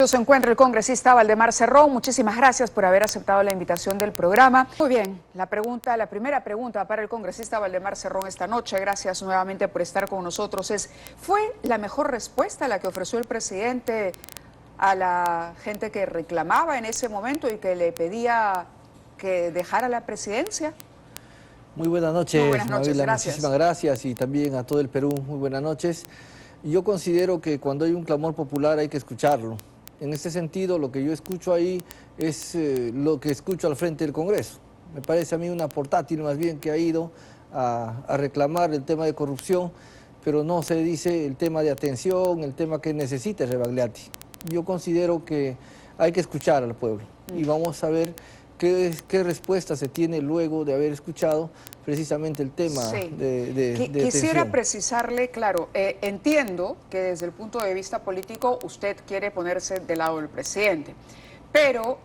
Se encuentra el congresista Valdemar Cerrón. Muchísimas gracias por haber aceptado la invitación del programa. Muy bien, la primera pregunta para el congresista Valdemar Cerrón esta noche, gracias nuevamente por estar con nosotros, es: ¿fue la mejor respuesta la que ofreció el presidente a la gente que reclamaba en ese momento y que le pedía que dejara la presidencia? Muy buenas noches, Muy buenas noches, Mavila, gracias. muchísimas gracias, y también a todo el Perú, muy buenas noches. Yo considero que cuando hay un clamor popular hay que escucharlo. En este sentido, lo que yo escucho ahí es lo que escucho al frente del Congreso. Me parece a mí una portátil más bien que ha ido a reclamar el tema de corrupción, pero no se dice el tema de atención, el tema que necesita Rebagliati. Yo considero que hay que escuchar al pueblo y vamos a ver qué respuesta se tiene luego de haber escuchado precisamente el tema de Quisiera atención. precisarle, claro, entiendo que desde el punto de vista político usted quiere ponerse del lado del presidente, pero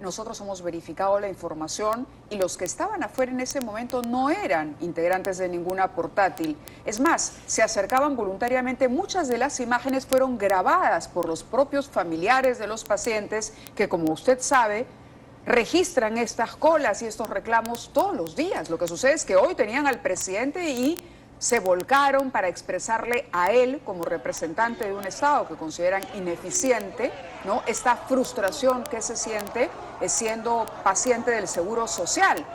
nosotros hemos verificado la información y los que estaban afuera en ese momento no eran integrantes de ninguna portátil. Es más, se acercaban voluntariamente. Muchas de las imágenes fueron grabadas por los propios familiares de los pacientes que, como usted sabe, registran estas colas y estos reclamos todos los días. Lo que sucede es que hoy tenían al presidente y se volcaron para expresarle a él, como representante de un Estado que consideran ineficiente, ¿no?, esta frustración que se siente siendo paciente del Seguro Social.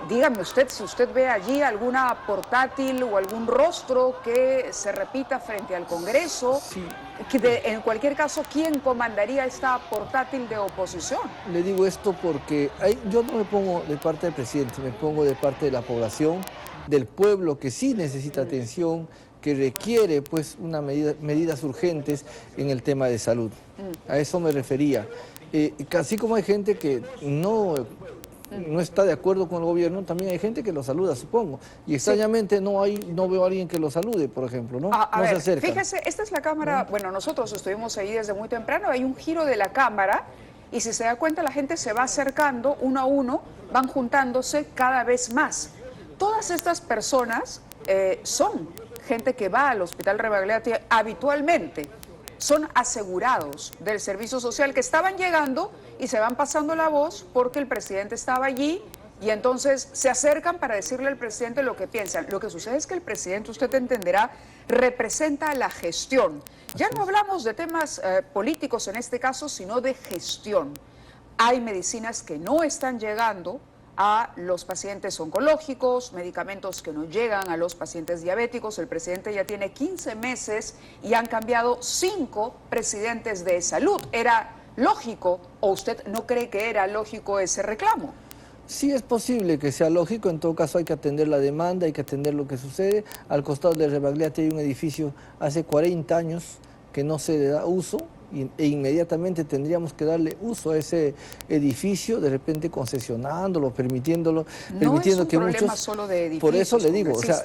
Dígame usted si usted ve allí alguna portátil o algún rostro que se repita frente al Congreso. Sí. En cualquier caso, ¿quién comandaría esta portátil de oposición? Le digo esto porque yo no me pongo de parte del presidente, me pongo de parte de la población, del pueblo que sí necesita atención, que requiere pues medidas urgentes en el tema de salud. A eso me refería. Así como hay gente que no está de acuerdo con el gobierno, también hay gente que lo saluda, supongo. Y extrañamente no veo a alguien que lo salude, por ejemplo, ¿no? A No ver, se acerca. fíjese, esta es la cámara. Bueno, nosotros estuvimos ahí desde muy temprano, hay un giro de la cámara y si se da cuenta la gente se va acercando uno a uno, van juntándose cada vez más. Todas estas personas son gente que va al Hospital Rebagliati habitualmente, son asegurados del servicio social que estaban llegando y se van pasando la voz porque el presidente estaba allí y entonces se acercan para decirle al presidente lo que piensan. Lo que sucede es que el presidente, usted entenderá, representa la gestión. Ya no hablamos de temas políticos en este caso, sino de gestión. Hay medicinas que no están llegando a los pacientes oncológicos, medicamentos que no llegan a los pacientes diabéticos. El presidente ya tiene 15 meses y han cambiado 5 presidentes de salud. ¿Era lógico o usted no cree que era lógico ese reclamo? Sí es posible que sea lógico, en todo caso hay que atender la demanda, hay que atender lo que sucede. Al costado de Rebagliati hay un edificio hace 40 años que no se le da uso e inmediatamente tendríamos que darle uso a ese edificio, de repente concesionándolo, permitiendo que muchos... Solo de edificios, por eso le digo, o sea,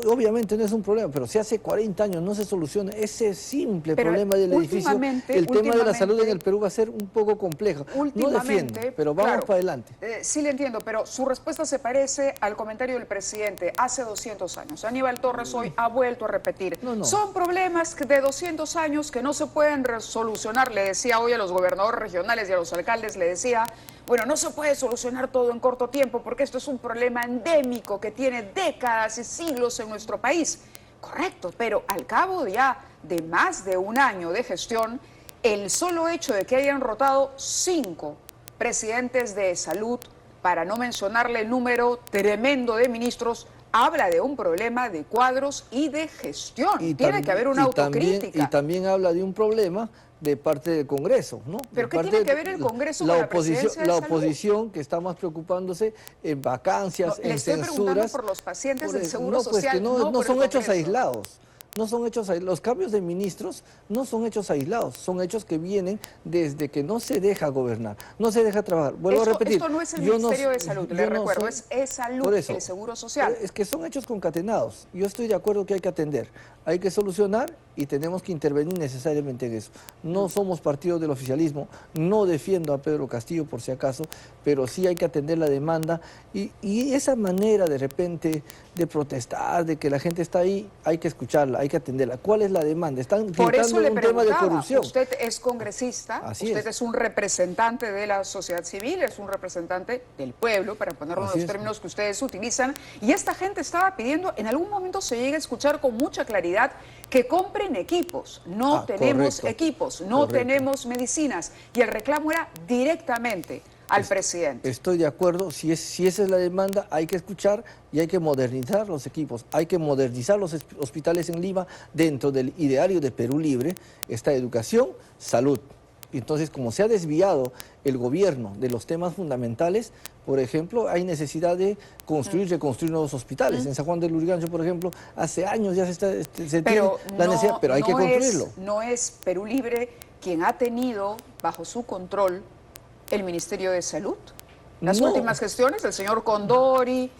obviamente no es un problema, pero si hace 40 años no se soluciona ese simple problema del edificio, el tema de la salud en el Perú va a ser un poco complejo. No defiendo, pero vamos para adelante. Sí le entiendo, pero su respuesta se parece al comentario del presidente hace 200 años. Aníbal Torres hoy ha vuelto a repetir. Son problemas de 200 años que no se pueden solucionar. Le decía hoy a los gobernadores regionales y a los alcaldes, le decía, bueno, no se puede solucionar todo en corto tiempo porque esto es un problema endémico que tiene décadas y siglos en nuestro país. Correcto, pero al cabo ya de más de un año de gestión, el solo hecho de que hayan rotado 5 presidentes de salud, para no mencionarle el número tremendo de ministros, habla de un problema de cuadros y de gestión. Tiene que haber una autocrítica. Y también habla de un problema de parte del Congreso, ¿no? ¿Pero qué tiene que ver el Congreso con la presidencia de la salud? oposición que está más preocupándose en vacancias, en le estoy censuras. Preguntando por los pacientes del Seguro Social. Que no son hechos aislados. No son hechos aislados. Los cambios de ministros no son hechos aislados, son hechos que vienen desde que no se deja gobernar, no se deja trabajar. Vuelvo a repetir. Esto no es el Ministerio de Salud, le recuerdo, es salud, el Seguro Social. Es que son hechos concatenados. Yo estoy de acuerdo que hay que atender, hay que solucionar y tenemos que intervenir necesariamente en eso. No somos partido del oficialismo, no defiendo a Pedro Castillo por si acaso, pero sí hay que atender la demanda y esa manera de repente de protestar, de que la gente está ahí, hay que escucharla, hay que atenderla. ¿Cuál es la demanda? Están Por eso gritando le un tema de preguntaba, corrupción. usted es congresista, Así usted es un representante de la sociedad civil, es un representante del pueblo, para ponerlo en Así los es. términos que ustedes utilizan, y esta gente estaba pidiendo, en algún momento se llega a escuchar con mucha claridad, que compren equipos. No tenemos Correcto. equipos, no Correcto. tenemos medicinas, y el reclamo era directamente al presidente. Estoy de acuerdo, si esa es la demanda, hay que escuchar y hay que modernizar los equipos, hay que modernizar los hospitales en Lima. Dentro del ideario de Perú Libre está educación, salud. Entonces, como se ha desviado el gobierno de los temas fundamentales, por ejemplo, hay necesidad de construir, reconstruir nuevos hospitales. En San Juan de Lurigancho, por ejemplo, hace años ya se tiene la necesidad, pero hay que construirlo. No es Perú Libre quien ha tenido bajo su control el Ministerio de Salud. Las últimas gestiones, el señor Condori,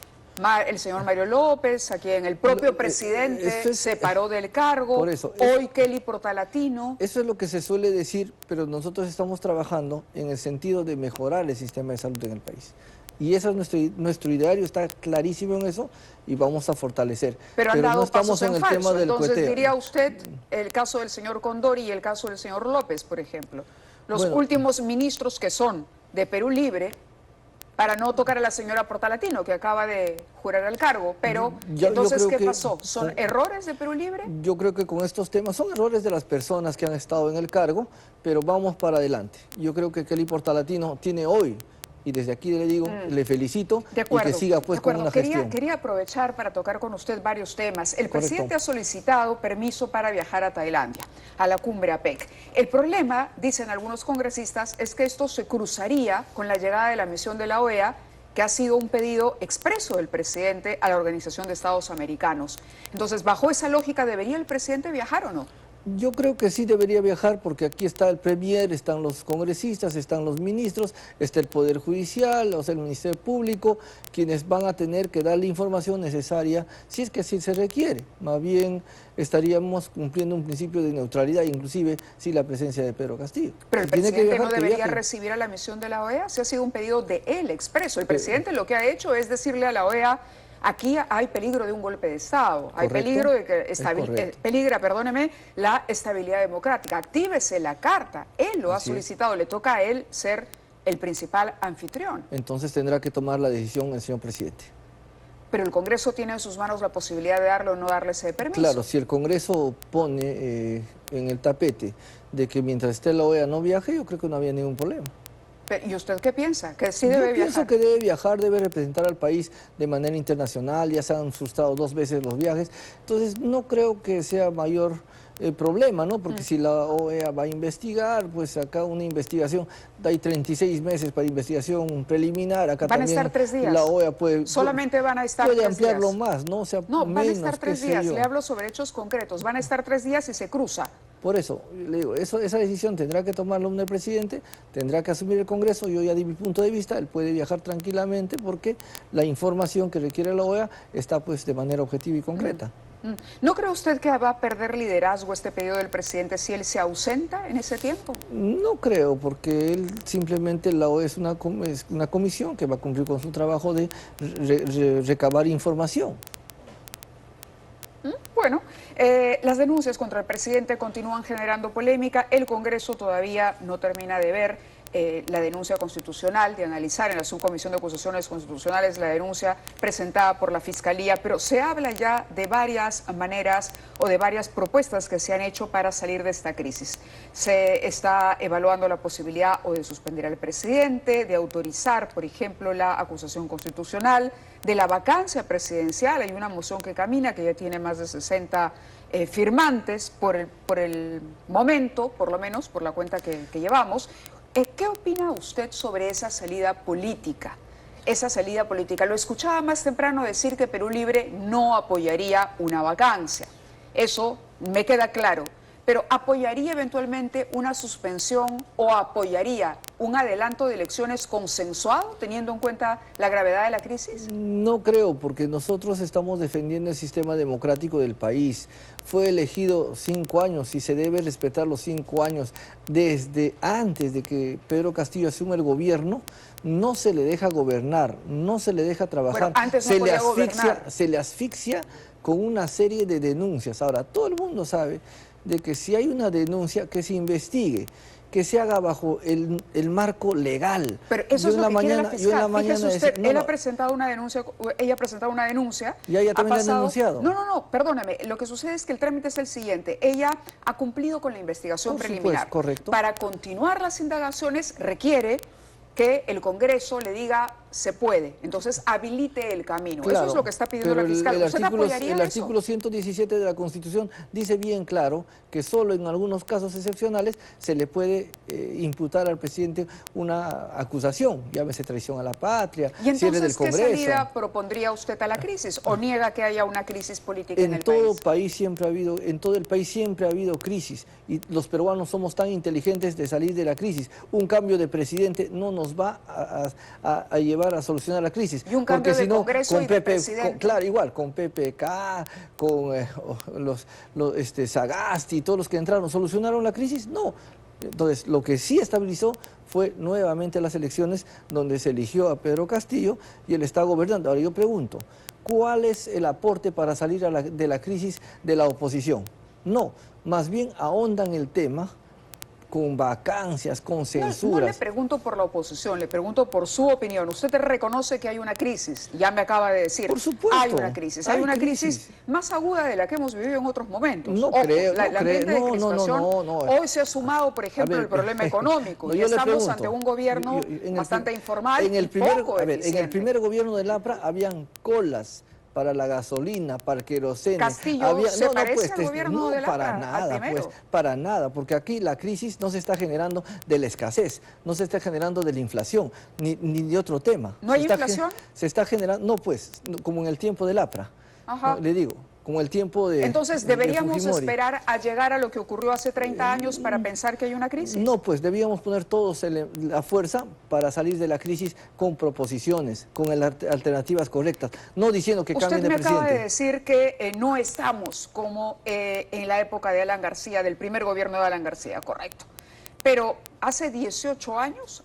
el señor Mario López, a quien el propio presidente separó del cargo, por eso, hoy Kelly Portalatino. Eso es lo que se suele decir, pero nosotros estamos trabajando en el sentido de mejorar el sistema de salud en el país. Y eso es nuestro ideario, está clarísimo en eso y vamos a fortalecer. Pero han dado no estamos pasos en el falso. tema del Entonces, cueteo. diría usted el caso del señor Condori y el caso del señor López, por ejemplo. Los Bueno, últimos ministros que son de Perú Libre, para no tocar a la señora Portalatino, que acaba de jurar el cargo. Pero, entonces, ¿qué pasó? ¿Son errores de Perú Libre? Yo creo que con estos temas son errores de las personas que han estado en el cargo, pero vamos para adelante. Yo creo que Kelly Portalatino tiene hoy, y desde aquí le digo, le felicito, De acuerdo, y que siga pues con una gestión. Quería aprovechar para tocar con usted varios temas. El Correcto. presidente ha solicitado permiso para viajar a Tailandia, a la cumbre APEC. El problema, dicen algunos congresistas, es que esto se cruzaría con la llegada de la misión de la OEA, que ha sido un pedido expreso del presidente a la Organización de Estados Americanos. Entonces, bajo esa lógica, ¿debería el presidente viajar o no? Yo creo que sí debería viajar porque aquí está el Premier, están los congresistas, están los ministros, está el Poder Judicial, o sea, el Ministerio Público, quienes van a tener que dar la información necesaria si es que así se requiere. Más bien estaríamos cumpliendo un principio de neutralidad, inclusive sin la presencia de Pedro Castillo. Pero el Si tiene que presidente viajar, no que debería viaje. recibir a la misión de la OEA, si ha sido un pedido de él expreso. El presidente lo que ha hecho es decirle a la OEA: aquí hay peligro de un golpe de Estado, hay Correcto. peligro de que correcto. peligra, perdóneme, la estabilidad democrática. Actívese la carta. Él lo ha Así es. solicitado, le toca a él ser el principal anfitrión. Entonces tendrá que tomar la decisión el señor presidente. Pero el Congreso tiene en sus manos la posibilidad de darle o no darle ese permiso. Claro, si el Congreso pone en el tapete de que mientras esté la OEA no viaje, yo creo que no había ningún problema. ¿Y usted qué piensa? ¿Que sí debe Yo pienso viajar? que debe viajar, debe representar al país de manera internacional, ya se han frustrado 2 veces los viajes, entonces no creo que sea mayor problema, ¿no? Porque si la OEA va a investigar, pues acá una investigación, hay 36 meses para investigación preliminar, acá Van a también estar 3 días. la OEA puede... Solamente van a estar puede 3 días. ampliarlo más, ¿no? O sea, No, van a menos, estar 3 qué sé días. yo. Le hablo sobre hechos concretos. Van a estar 3 días y se cruza. Por eso, le digo, esa decisión tendrá que tomarla el presidente, tendrá que asumir el Congreso. Yo ya di mi punto de vista, él puede viajar tranquilamente porque la información que requiere la OEA está pues de manera objetiva y concreta. ¿No cree usted que va a perder liderazgo este pedido del presidente si él se ausenta en ese tiempo? No creo, porque él simplemente, la OEA es una comisión que va a cumplir con su trabajo de recabar información. Bueno, las denuncias contra el presidente continúan generando polémica. El Congreso todavía no termina de ver la denuncia constitucional, de analizar en la Subcomisión de Acusaciones Constitucionales la denuncia presentada por la Fiscalía, pero se habla ya de varias maneras o de varias propuestas que se han hecho para salir de esta crisis. Se está evaluando la posibilidad o de suspender al presidente, de autorizar, por ejemplo, la acusación constitucional, de la vacancia presidencial. Hay una moción que camina, que ya tiene más de 60 firmantes por el momento, por lo menos, por la cuenta que llevamos. ¿Qué opina usted sobre esa salida política? Esa salida política. Lo escuchaba más temprano decir que Perú Libre no apoyaría una vacancia. Eso me queda claro. pero ¿apoyaría eventualmente una suspensión o apoyaría un adelanto de elecciones consensuado, teniendo en cuenta la gravedad de la crisis? No creo, porque nosotros estamos defendiendo el sistema democrático del país. Fue elegido 5 años y se debe respetar los 5 años. Desde antes de que Pedro Castillo asuma el gobierno, no se le deja gobernar, no se le deja trabajar. Bueno, antes no podía gobernar. Se le asfixia con una serie de denuncias. Ahora, todo el mundo sabe de que si hay una denuncia, que se investigue, que se haga bajo el marco legal. Pero eso es lo que quiere la fiscal. Fíjese usted, decir, él ha presentado una denuncia, ella ha presentado una denuncia. ¿Y ella también la ha denunciado? No, perdóneme. Lo que sucede es que el trámite es el siguiente. Ella ha cumplido con la investigación preliminar. Correcto. Para continuar las indagaciones requiere que el Congreso le diga se puede, entonces habilite el camino. Claro, eso es lo que está pidiendo la fiscal. ¿Usted apoyaría el eso? artículo 117 de la Constitución dice bien claro que solo en algunos casos excepcionales se le puede imputar al presidente una acusación, llámese traición a la patria, ¿Y cierre del entonces qué Congreso. salida propondría usted a la crisis? ¿O niega que haya una crisis política en el país? En todo el país siempre ha habido crisis y los peruanos somos tan inteligentes de salir de la crisis. Un cambio de presidente no nos va a llevar a solucionar la crisis. Y un cambio de Congreso con y de presidente. Claro, igual, con PPK, con Sagasti, todos los que entraron, ¿solucionaron la crisis? No. Entonces, lo que sí estabilizó fue nuevamente las elecciones donde se eligió a Pedro Castillo y él está gobernando. Ahora yo pregunto, ¿cuál es el aporte para salir de la crisis de la oposición? No, más bien ahondan el tema con vacancias, con censuras. No le pregunto por la oposición, le pregunto por su opinión. Usted reconoce que hay una crisis, ya me acaba de decir. Por supuesto. Hay una crisis, hay una crisis más aguda de la que hemos vivido en otros momentos. No Ojo, creo, la ambiente de crispación, no. hoy se ha sumado, por ejemplo, el problema económico. Y estamos ante un gobierno bastante informal en el primer gobierno del APRA habían colas para la gasolina, para el queroseno. Castillo, ¿se parece al gobierno de la para nada, pues, para nada, porque aquí la crisis no se está generando de la escasez, no se está generando de la inflación, ni de otro tema. ¿No hay inflación? Se está generando, no pues, como en el tiempo del APRA, ¿no? Le digo, como el tiempo de Entonces, ¿deberíamos de esperar a llegar a lo que ocurrió hace 30 años para pensar que hay una crisis? No, pues debíamos poner todos la fuerza para salir de la crisis con proposiciones, con alternativas correctas, no diciendo que cambien de presidente. Usted me acaba de decir que no estamos como en la época de Alan García, del primer gobierno de Alan García, correcto. Pero hace 18 años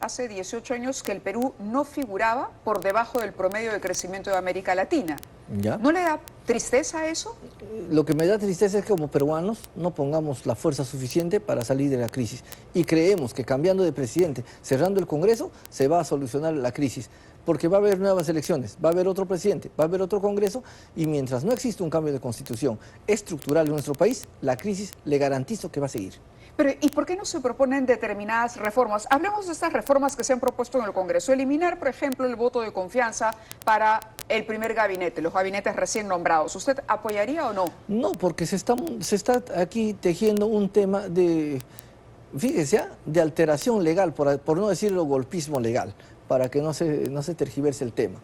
que el Perú no figuraba por debajo del promedio de crecimiento de América Latina. ¿Ya? ¿No le da tristeza eso? Lo que me da tristeza es que como peruanos no pongamos la fuerza suficiente para salir de la crisis. Y creemos que cambiando de presidente, cerrando el Congreso, se va a solucionar la crisis. Porque va a haber nuevas elecciones, va a haber otro presidente, va a haber otro Congreso, y mientras no exista un cambio de constitución estructural en nuestro país, la crisis le garantizo que va a seguir. Pero, ¿y por qué no se proponen determinadas reformas? Hablemos de estas reformas que se han propuesto en el Congreso. Eliminar, por ejemplo, el voto de confianza para el primer gabinete, los gabinetes recién nombrados. ¿Usted apoyaría o no? No, porque se está aquí tejiendo un tema de, fíjese, de alteración legal, por no decirlo golpismo legal, para que no se tergiverse el tema.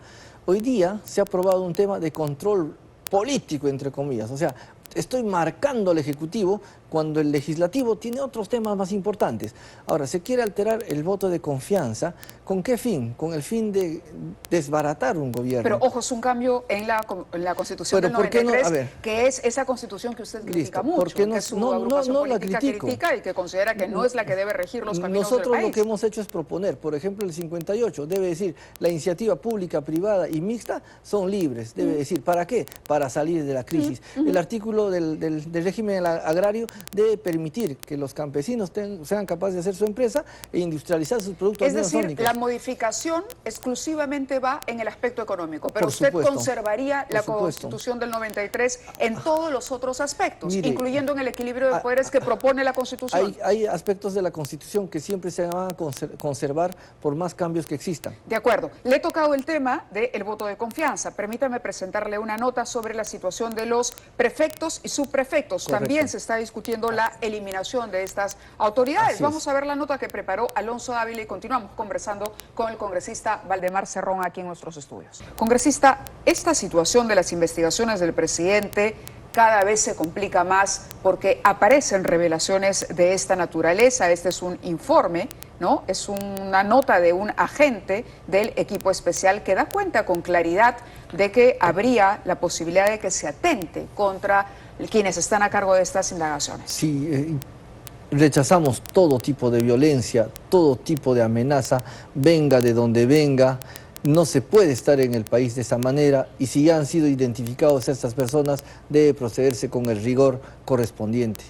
Hoy día se ha aprobado un tema de control político, entre comillas, o sea, estoy marcando al Ejecutivo cuando el Legislativo tiene otros temas más importantes. Ahora, se quiere alterar el voto de confianza, ¿con qué fin? Con el fin de desbaratar un gobierno. Pero ojo, es un cambio en la Constitución del 93, que es esa Constitución que usted critica mucho, que su agrupación política critica y que considera que no es la que debe regir los caminos del país. Nosotros lo que hemos hecho es proponer, por ejemplo, el 58, debe decir, la iniciativa pública, privada y mixta son libres, debe decir, ¿para qué? Para salir de la crisis. El artículo del régimen agrario debe permitir que los campesinos sean capaces de hacer su empresa e industrializar sus productos. Es decir, la modificación exclusivamente va en el aspecto económico, pero usted conservaría la Constitución del 93 en todos los otros aspectos, incluyendo en el equilibrio de poderes que propone la Constitución. Hay aspectos de la Constitución que siempre se van a conservar por más cambios que existan. De acuerdo. Le he tocado el tema del voto de confianza. Permítame presentarle una nota sobre la situación de los prefectos y subprefectos. Correcto. También se está discutiendo la eliminación de estas autoridades. Vamos a ver la nota que preparó Alonso Dávila y continuamos conversando con el congresista Valdemar Cerrón aquí en nuestros estudios. Congresista, esta situación de las investigaciones del presidente cada vez se complica más porque aparecen revelaciones de esta naturaleza. Este es un informe, ¿no? Es una nota de un agente del equipo especial que da cuenta con claridad de que habría la posibilidad de que se atente contra quienes están a cargo de estas indagaciones. Sí, rechazamos todo tipo de violencia, todo tipo de amenaza, venga de donde venga. No se puede estar en el país de esa manera y si ya han sido identificados estas personas, debe procederse con el rigor correspondiente.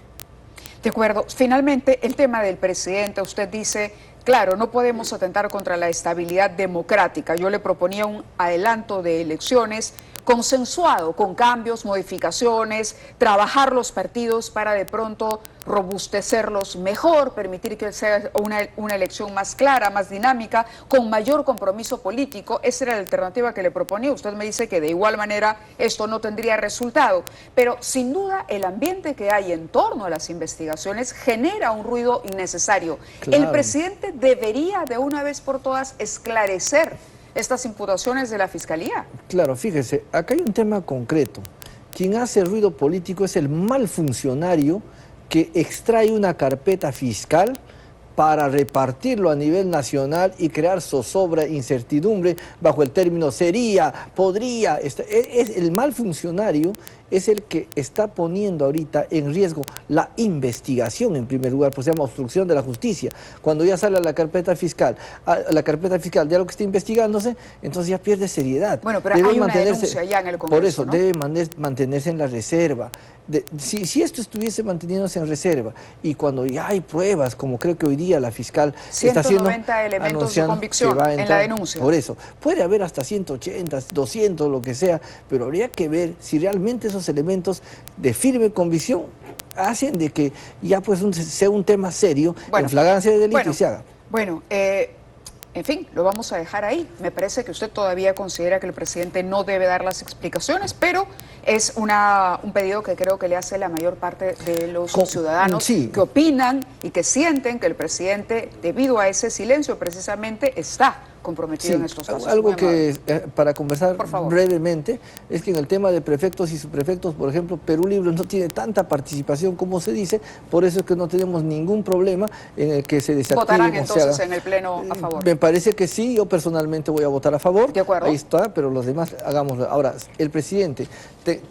De acuerdo. Finalmente, el tema del presidente, usted dice, claro, no podemos atentar contra la estabilidad democrática. Yo le proponía un adelanto de elecciones consensuado, con cambios, modificaciones, trabajar los partidos para de pronto robustecerlos mejor, permitir que sea una elección más clara, más dinámica, con mayor compromiso político. Esa era la alternativa que le proponía. Usted me dice que de igual manera esto no tendría resultado, pero sin duda el ambiente que hay en torno a las investigaciones genera un ruido innecesario. Claro. El presidente debería de una vez por todas esclarecer estas imputaciones de la Fiscalía. Claro, fíjese, acá hay un tema concreto. Quien hace ruido político es el mal funcionario que extrae una carpeta fiscal para repartirlo a nivel nacional y crear zozobra, incertidumbre bajo el término sería, podría. El mal funcionario es el que está poniendo ahorita en riesgo la investigación en primer lugar, pues se llama obstrucción de la justicia. Cuando ya sale a la carpeta fiscal de algo que está investigándose, entonces ya pierde seriedad. Bueno, pero hay una denuncia ya en el Congreso, por eso, ¿no? debe mantenerse en la reserva. Si esto estuviese manteniéndose en reserva y cuando ya hay pruebas, como creo que hoy día la fiscal está haciendo, 190 elementos de convicción en la denuncia. Por eso, puede haber hasta 180, 200, lo que sea, pero habría que ver si realmente esos elementos de firme convicción hacen de que ya pues sea un tema serio, en flagrancia de delito y se haga. Bueno, en fin, lo vamos a dejar ahí. Me parece que usted todavía considera que el presidente no debe dar las explicaciones, pero es un pedido que creo que le hace la mayor parte de los ciudadanos que opinan y que sienten que el presidente, debido a ese silencio, precisamente está comprometido en estos casos. Algo que, para conversar brevemente, es que en el tema de prefectos y subprefectos, por ejemplo, Perú Libre no tiene tanta participación como se dice, por eso es que no tenemos ningún problema en el que se desactive. ¿Votarán entonces en el Pleno a favor? Me parece que sí, yo personalmente voy a votar a favor. De acuerdo. Ahí está, pero los demás hagámoslo. Ahora, el presidente,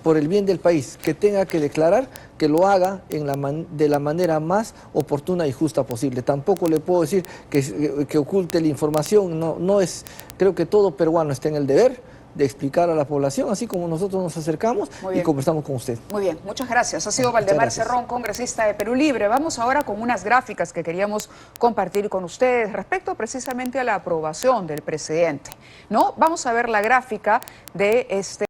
por el bien del país, que tenga que declarar, que lo haga de la manera más oportuna y justa posible. Tampoco le puedo decir que oculte la información, no es, creo que todo peruano está en el deber de explicar a la población, así como nosotros nos acercamos y conversamos con usted. Muy bien, muchas gracias. Ha sido Valdemar Cerrón, congresista de Perú Libre. Vamos ahora con unas gráficas que queríamos compartir con ustedes respecto precisamente a la aprobación del presidente, ¿no? Vamos a ver la gráfica de este